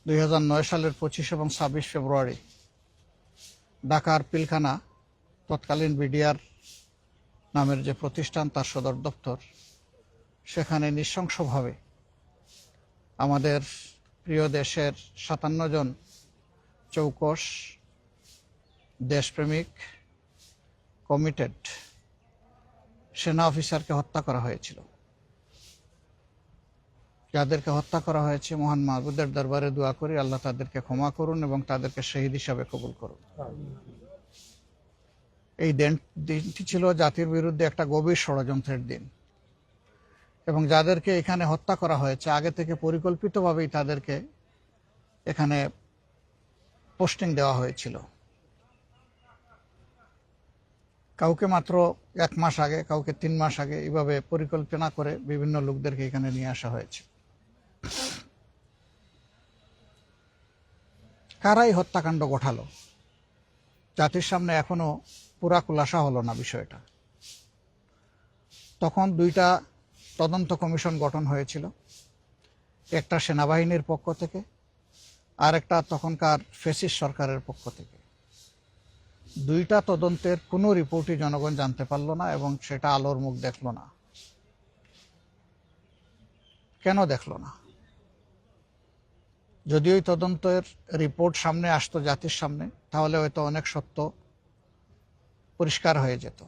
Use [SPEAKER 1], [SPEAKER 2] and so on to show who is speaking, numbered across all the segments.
[SPEAKER 1] 2009 সালের 25 এবং 26 ফেব্রুয়ারি ঢাকার পিলখানা তৎকালীন বিডিআর নামের যে প্রতিষ্ঠান তার সদর দপ্তর, সেখানে নৃশংসভাবে আমাদের প্রিয় দেশের 57 জন চৌকস দেশপ্রেমিক কমিটেড সেনা অফিসারকে হত্যা করা হয়েছিল। যাদেরকে হত্যা করা হয়েছে, মহান মাহবুদের দরবারে দোয়া করি আল্লাহ তাদেরকে ক্ষমা করুন এবং তাদেরকে শহীদ হিসাবে কবুল করুন। এই দিনটি ছিল জাতির বিরুদ্ধে একটা গভীর ষড়যন্ত্রের দিন এবং যাদেরকে এখানে হত্যা করা হয়েছে আগে থেকে পরিকল্পিতভাবেই তাদেরকে এখানে পোস্টিং দেওয়া হয়েছিল। কাউকে মাত্র 1 মাস আগে, কাউকে 3 মাস আগে, এইভাবে পরিকল্পনা করে বিভিন্ন লোকদেরকে এখানে নিয়ে আসা হয়েছে। কারাই হত্যাকাণ্ড ঘটালো জাতির সামনে এখনো পুরা খুলাসা হলো না বিষয়টা। তখন 2টা তদন্ত কমিশন গঠন হয়েছিল, একটা সেনাবাহিনীর পক্ষ থেকে আর একটা তখনকার ফ্যাসিস্ট সরকারের পক্ষ থেকে। 2টা তদন্তের কোনো রিপোর্টই জনগণ জানতে পারল না এবং সেটা আলোর মুখ দেখল না। কেন দেখল না? যদি ওই তদন্তের রিপোর্ট সামনে আসতো জাতির সামনে, তাহলে হয়তো অনেক সত্য পরিষ্কার হয়ে যেত।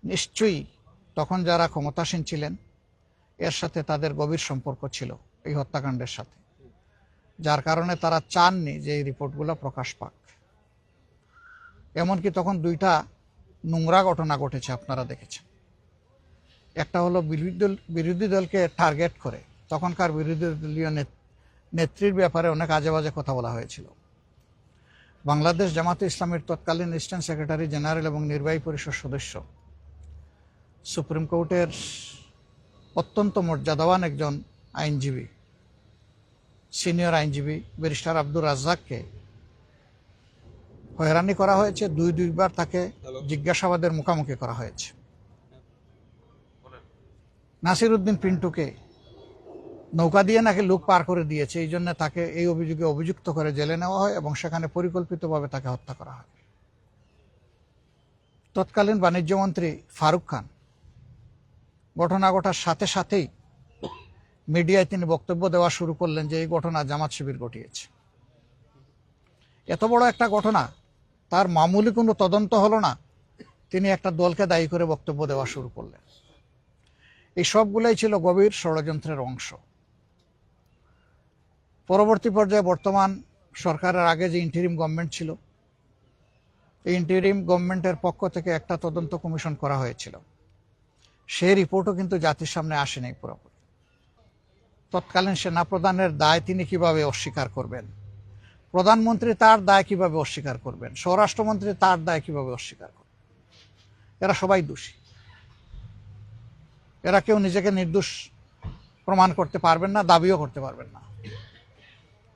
[SPEAKER 1] নিশ্চয়ই তখন যারা ক্ষমতাসীন ছিলেন এর সাথে তাদের গভীর সম্পর্ক ছিল এই হত্যাকাণ্ডের সাথে, যার কারণে তারা চাননি যে এই রিপোর্টগুলো প্রকাশ পাক। এমনকি তখন 2টা নোংরা ঘটনা ঘটেছে, আপনারা দেখেছেন। একটা হলো বিরোধী দলকে টার্গেট করে তখনকার বিরোধী দলীয় নেত্রীর ব্যাপারে অনেক আজে বাজে কথা বলা হয়েছিল। বাংলাদেশ জামাতে ইসলামের তৎকালীন অ্যাসিস্ট্যান্ট সেক্রেটারি জেনারেল এবং নির্বাহী পরিষদ সদস্য, সুপ্রিম কোর্টের অত্যন্ত মর্যাদাবান একজন আইনজীবী, সিনিয়র আইনজীবী ব্যারিস্টার আব্দুর রাজ্জাককে হয়রানি করা হয়েছে। 2বার তাকে জিজ্ঞাসাবাদের মুখোমুখি করা হয়েছে। নাসির উদ্দিন পিন্টুকে নৌকা দিয়ে নাকি লোক পার করে দিয়েছে, এই জন্য তাকে এই অভিযোগে অভিযুক্ত করে জেলে নেওয়া হয় এবং সেখানে পরিকল্পিতভাবে তাকে হত্যা করা হয়। তৎকালীন বাণিজ্যমন্ত্রী ফারুক খান ঘটনা ঘটার সাথে সাথেই মিডিয়ায় তিনি বক্তব্য দেওয়া শুরু করলেন যে এই ঘটনা জামাত শিবির ঘটিয়েছে। এত বড় একটা ঘটনা, তার মামুলি কোনো তদন্ত হলো না, তিনি একটা দলকে দায়ী করে বক্তব্য দেওয়া শুরু করলেন। এই সবগুলোই ছিল গভীর ষড়যন্ত্রের অংশ। পরবর্তী পর্যায়ে বর্তমান সরকারের আগে যে ইন্টারিম গভর্নমেন্ট ছিল, এই ইন্টারিম গভর্নমেন্টের পক্ষ থেকে একটা তদন্ত কমিশন করা হয়েছিল। সেই রিপোর্টও কিন্তু জাতির সামনে আসেনি পুরোপুরি। তৎকালীন সেনাপ্রধানের দায় তিনি কিভাবে অস্বীকার করবেন? প্রধানমন্ত্রী তার দায় কিভাবে অস্বীকার করবেন? স্বরাষ্ট্রমন্ত্রী তার দায় কিভাবে অস্বীকার করবেন? এরা সবাই দোষী। এরা কেউ নিজেকে নির্দোষ প্রমাণ করতে পারবেন না, দাবিও করতে পারবেন না।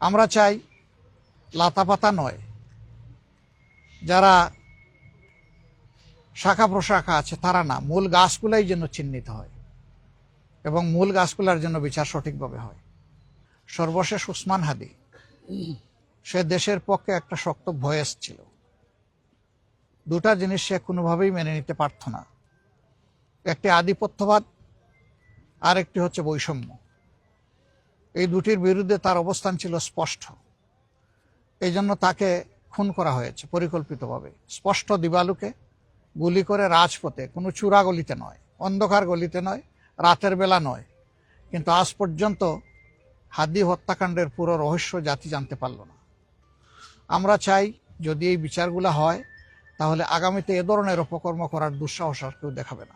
[SPEAKER 1] আমরা চাই লাতাপাতা নয়, যারা শাখা প্রশাখা আছে তারা না, মূল গাছগুলাই যেন চিহ্নিত হয় এবং মূল গাছগুলার জন্য বিচার সঠিকভাবে হয়। সর্বশেষ উসমান হাদি, সে দেশের পক্ষে একটা শক্ত ভয়েস ছিল। 2টা জিনিস সে কোনোভাবেই মেনে নিতে পারত না, একটি আধিপত্যবাদ আর একটি হচ্ছে বৈষম্য। এই 2টির বিরুদ্ধে তার অবস্থান ছিল স্পষ্ট। এই জন্য তাকে খুন করা হয়েছে পরিকল্পিতভাবে, স্পষ্ট দিবালুকে গুলি করে রাজপথে, কোনো চূড়া গলিতে নয়, অন্ধকার গলিতে নয়, রাতের বেলা নয়। কিন্তু আজ পর্যন্ত হাদি হত্যাকাণ্ডের পুরো রহস্য জাতি জানতে পারল না। আমরা চাই যদি এই বিচারগুলো হয় তাহলে আগামীতে এ ধরনের অপকর্ম করার দুঃসাহস আর কেউ দেখাবে না।